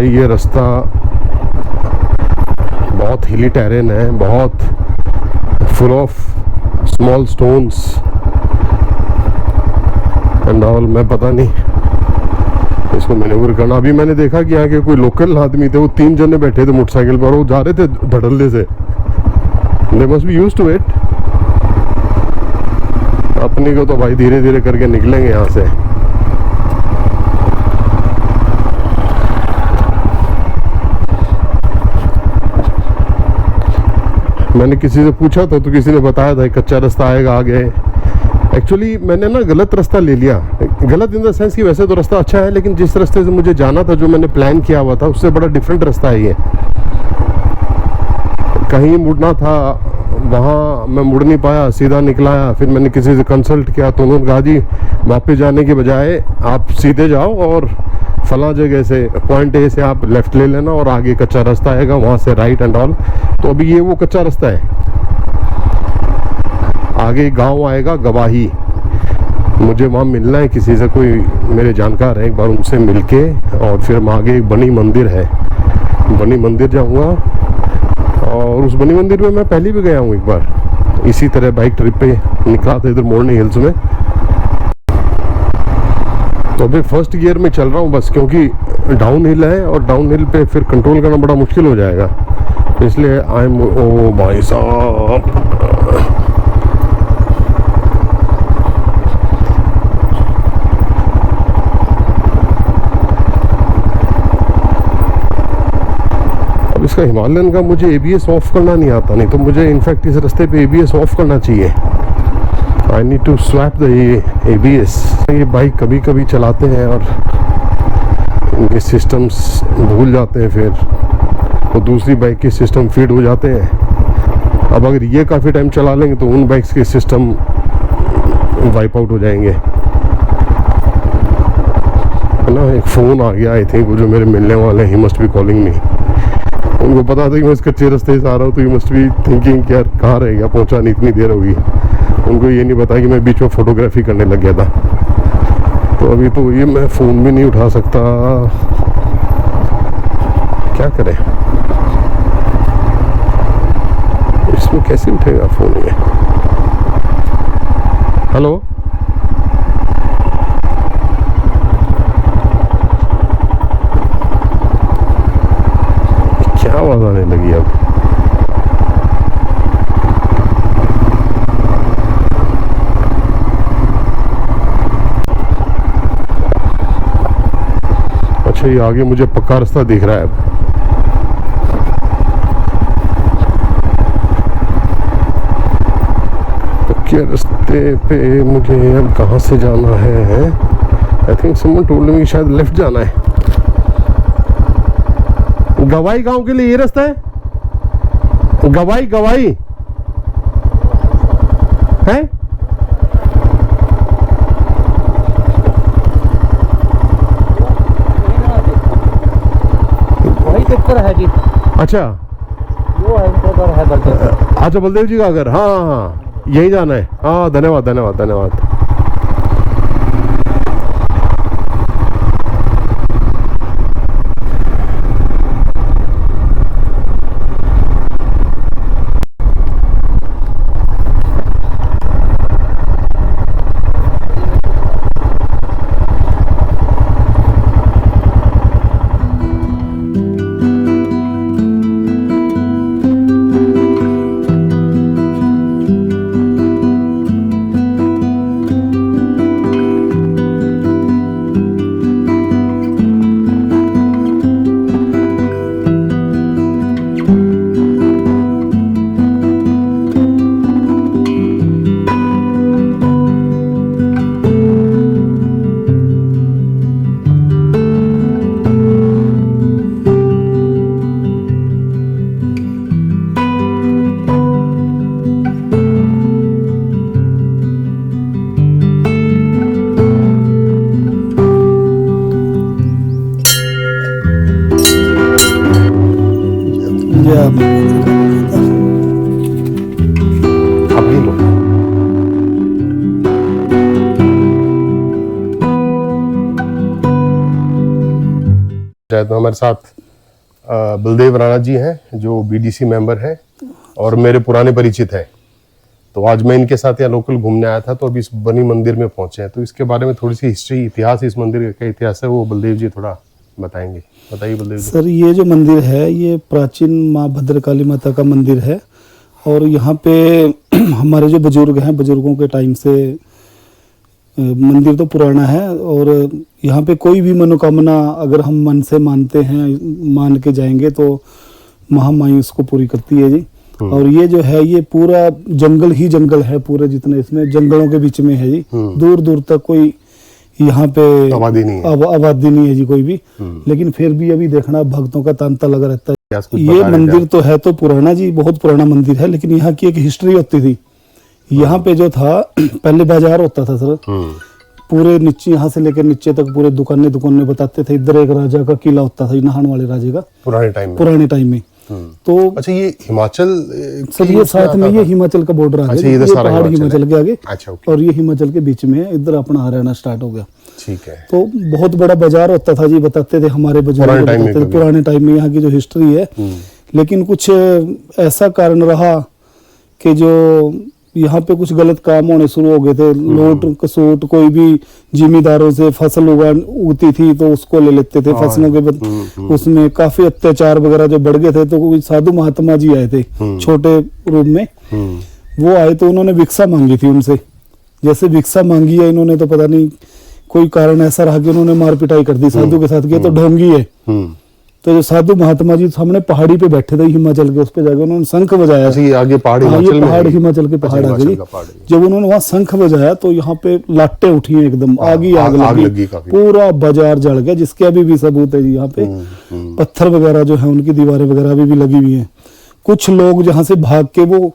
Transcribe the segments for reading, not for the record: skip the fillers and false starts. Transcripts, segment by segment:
भाई ये रास्ता बहुत हिली टेरेन है, बहुत full of small stones and all. मैं पता नहीं इसको मैनेवर करना। अभी मैंने देखा कि यहाँ के कोई लोकल आदमी थे, वो 3 जने बैठे थे मोटरसाइकिल पर, वो जा रहे थे धड़ल्ले से। They must be used to it. अपनी को तो भाई धीरे धीरे करके निकलेंगे यहाँ से। मैंने किसी से पूछा था तो किसी ने बताया था कच्चा रास्ता आएगा आगे। एक्चुअली मैंने ना गलत रास्ता ले लिया। गलत इन द सेंस कि वैसे तो रास्ता अच्छा है, लेकिन जिस रास्ते से मुझे जाना था, जो मैंने प्लान किया हुआ था, उससे बड़ा डिफरेंट रास्ता है ये। कहीं मुड़ना था, वहाँ मैं मुड़ नहीं पाया, सीधा निकला। फिर मैंने किसी से कंसल्ट किया तो उन्होंने कहा जी वापस जाने के बजाय आप सीधे जाओ और फला जगह से पॉइंट ए से आप लेफ्ट ले लेना और आगे कच्चा रास्ता आएगा, वहाँ से राइट एंड ऑल। तो अभी ये वो कच्चा रास्ता है। आगे गांव आएगा गवाही। मुझे वहाँ मिलना है किसी से, कोई मेरे जानकार है, एक बार उनसे मिलके और फिर मैं आगे एक बनी मंदिर है, बनी मंदिर जाऊँगा। और उस बनी मंदिर में मैं पहले भी गया हूँ एक बार, इसी तरह बाइक ट्रिप पे निकला था इधर मोरनी हिल्स में। तो अभी फर्स्ट गियर में चल रहा हूँ बस, क्योंकि डाउन हिल है और डाउन हिल पे फिर कंट्रोल करना बड़ा मुश्किल हो जाएगा, इसलिए आई एम। ओ भाई साहब, अब इसका हिमालयन का मुझे एबीएस ऑफ करना नहीं आता, नहीं तो मुझे इनफैक्ट इस रास्ते पे एबीएस ऑफ करना चाहिए। I need to swap the ABS. ये बाइक कभी कभी चलाते हैं और इनके सिस्टम्स भूल जाते हैं, फिर तो दूसरी बाइक के सिस्टम फीड हो जाते हैं। अब अगर ये काफ़ी टाइम चला लेंगे तो उन बाइक्स के सिस्टम वाइप आउट हो जाएंगे, है ना। एक फ़ोन आ गया आई थिंक, वो जो मेरे मिलने वाले हैं, he must be calling me. उनको पता था कि मैं इस कच्चे रास्ते से आ रहा हूँ, तो ही मस्ट बी थिंकिंग कि यार कहाँ रह गया, पहुँचा नहीं, इतनी देर होगी। उनको ये नहीं पता कि मैं बीच में फ़ोटोग्राफी करने लग गया था। तो अभी तो ये मैं फ़ोन भी नहीं उठा सकता, क्या करें। इसमें कैसे उठेगा फ़ोन ये। हेलो, क्या आवाज़ आने लगी अब। अच्छा, ये आगे मुझे पक्का रास्ता दिख रहा है अब। पक्के रास्ते पे मुझे अब कहाँ से जाना है। I think someone told me शायद लेफ्ट जाना है। गवाई गांव के लिए ये रास्ता है। गवाई गवाई है। ऊपर है जी। अच्छा, वो है अच्छा बलदेव जी का घर। हाँ हाँ हाँ, यही जाना है। हाँ, धन्यवाद धन्यवाद धन्यवाद। अभी लो। शायद हमारे साथ बलदेव राणा जी हैं जो बीडीसी मेंबर हैं और मेरे पुराने परिचित हैं। तो आज मैं इनके साथ यहाँ लोकल घूमने आया था, तो अभी इस बनी मंदिर में पहुंचे हैं, तो इसके बारे में थोड़ी सी हिस्ट्री, इतिहास, इस मंदिर का इतिहास है वो बलदेव जी थोड़ा बताएंगे। बताइए बलदेव जी। सर, ये जो मंदिर है ये प्राचीन माँ भद्रकाली माता का मंदिर है और यहाँ पे हमारे जो बुजुर्ग हैं, बुजुर्गों के टाइम से मंदिर तो पुराना है और यहाँ पे कोई भी मनोकामना अगर हम मन से मानते हैं, मान के जाएंगे तो महामाई उसको पूरी करती है जी। और ये जो है ये पूरा जंगल ही जंगल है, पूरे जितने इसमें जंगलों के बीच में है जी। दूर दूर तक कोई यहाँ पे आबादी नहीं है जी कोई भी। लेकिन फिर भी अभी देखना भक्तों का तांता लगा रहता है। ये मंदिर तो है तो पुराना जी, बहुत पुराना मंदिर है, लेकिन यहाँ की एक हिस्ट्री होती थी। यहाँ पे जो था पहले बाजार होता था सर, पूरे नीचे यहाँ से लेकर नीचे तक पूरे दुकानें बताते थे। इधर एक राजा का किला होता था, नहान वाले राजे का, पुराने टाइम में। तो अच्छा, ये हिमाचल सर, ये साथ में ये हिमाचल का बॉर्डर आ गया। ये पहाड़ हिमाचल के आगे और ये हिमाचल के बीच में है, इधर अपना हरियाणा स्टार्ट हो गया। ठीक है। तो बहुत बड़ा बाजार होता था जी, बताते थे हमारे बुजुर्ग बताते थे पुराने टाइम में यहाँ की जो हिस्ट्री है। लेकिन कुछ ऐसा कारण रहा कि जो यहाँ पे कुछ गलत काम होने शुरू हो गए थे। लूट खसोट, कोई भी जिम्मेदारों से फसल उगती थी तो उसको ले लेते थे फसलों के उसमें काफी अत्याचार वगैरह जो बढ़ गए थे। तो कोई साधु महात्मा जी आए थे छोटे रूप में, वो आए तो उन्होंने भिक्षा मांगी थी उनसे। जैसे भिक्षा मांगी है इन्होंने तो पता नहीं कोई कारण ऐसा रहा कि उन्होंने मार पिटाई कर दी साधु के साथ। किया तो ढोंगी है। तो जो साधु महात्मा जी सामने पहाड़ी पे बैठे थे हिमाचल के, उस पे जाके उन्होंने शंख बजाया। आगे पहाड़ हिमाचल के पहाड़ आ गई। जब उन्होंने वहां शंख बजाया तो यहाँ पे लाटें उठी हैं एकदम, आग लगी, पूरा बाजार जल गया, जिसके अभी भी सबूत है जी। यहाँ पे पत्थर वगैरह जो है उनकी दीवारें वगैरह अभी भी लगी हुई है। कुछ लोग जहाँ से भाग के वो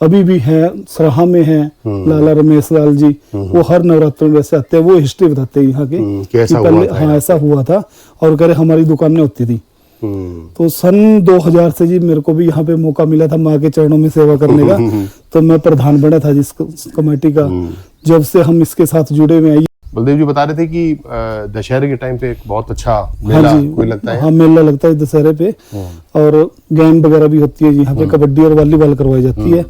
अभी भी है, सराहा में है, लाला रमेश लाल जी, वो हर नवरात्र में वैसे आते हैं, वो हिस्ट्री बताते हैं यहाँ के कि पहले हाँ ऐसा हुआ था और कह रहे हमारी दुकानें होती थी। तो सन 2000 से जी मेरे को भी यहाँ पे मौका मिला था माँ के चरणों में सेवा करने का। तो मैं प्रधान बना था जिस कमेटी का। जब से हम इसके साथ जुड़े हुए हैं। बलदेव जी बता रहे थे कि दशहरे के टाइम पे एक बहुत अच्छा मेला कोई लगता है। हाँ, मेला लगता है दशहरे पे और गेम वगैरह भी होती है यहाँ पे, कबड्डी और वॉलीबॉल करवाई जाती है।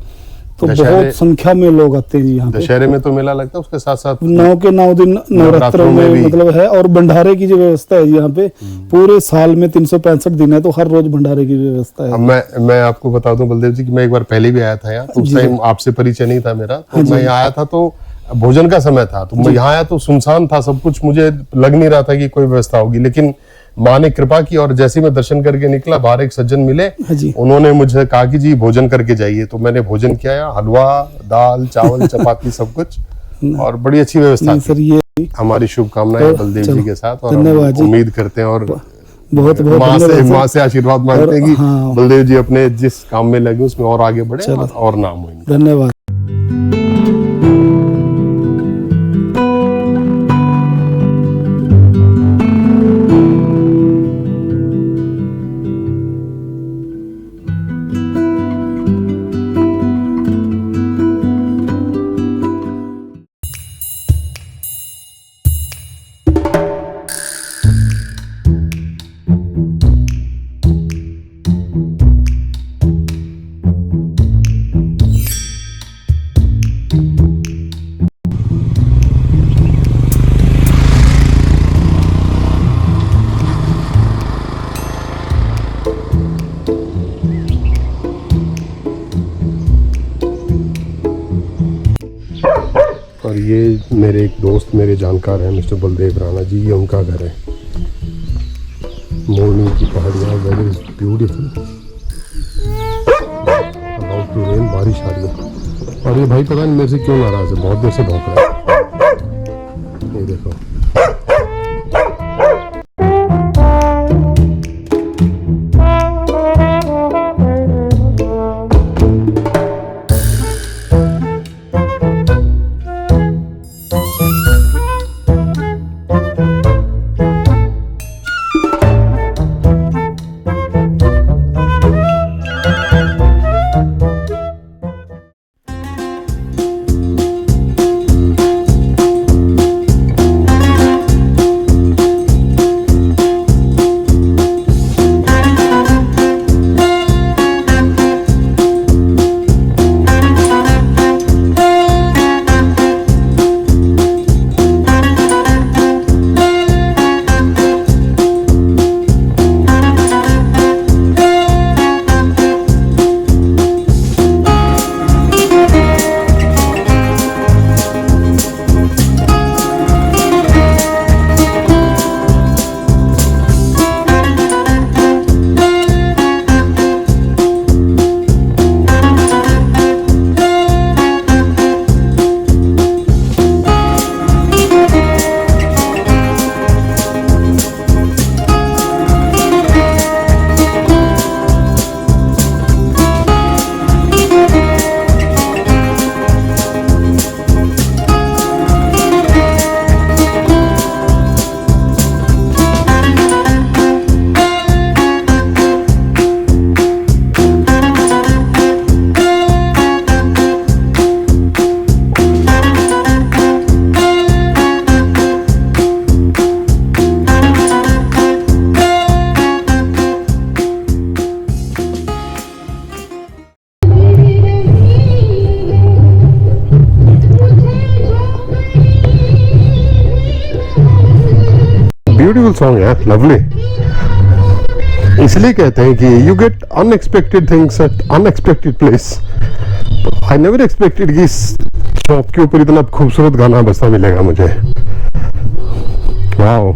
तो बहुत संख्या में लोग आते हैं जी यहाँ पे। दशहरे में तो मेला लगता है, उसके साथ साथ 9 के 9 दिन नवरात्रों में मतलब है। और भंडारे की जो व्यवस्था है यहाँ पे, पूरे साल में 365 दिन है तो हर रोज भंडारे की व्यवस्था है। अब मैं आपको बता दूं बलदेव जी कि मैं एक बार पहले भी आया था यहाँ, तो उस टाइम आपसे परिचय नहीं था मेरा। तो मैं यहाँ आया था तो भोजन का समय था, तो मैं यहाँ आया तो सुनसान था सब कुछ, मुझे लग नहीं रहा था कि कोई व्यवस्था होगी। लेकिन माँ ने कृपा की और जैसे मैं दर्शन करके निकला, बाहर एक सज्जन मिले, उन्होंने मुझे कहा कि जी भोजन करके जाइए। तो मैंने भोजन किया, हलवा, दाल, चावल, चपाती, सब कुछ, और बड़ी अच्छी व्यवस्था थी। हमारी शुभकामनाएं बलदेव जी के साथ, और उम्मीद करते हैं और बहुत माँ से आशीर्वाद मांगते हैं कि बलदेव जी अपने जिस काम में लगे उसमें और आगे बढ़े और नाम हो। धन्यवाद। और ये मेरे एक दोस्त, मेरे जानकार हैं, मिस्टर बलदेव राणा जी, ये उनका घर है। मोरनी की पहाड़ियाँ, weather is beautiful, about to rain, बारिश आ रही है। और ये भाई पता नहीं मेरे से क्यों नाराज है, बहुत देर से भौंक रहा है। ये देखो, ब्यूटीफुल सॉन्ग यार, लवली। इसलिए कहते हैं कि you get unexpected things at unexpected place. I never expected कि इस शॉप के ऊपर इतना खूबसूरत गाना बजता मिलेगा मुझे। वाओ।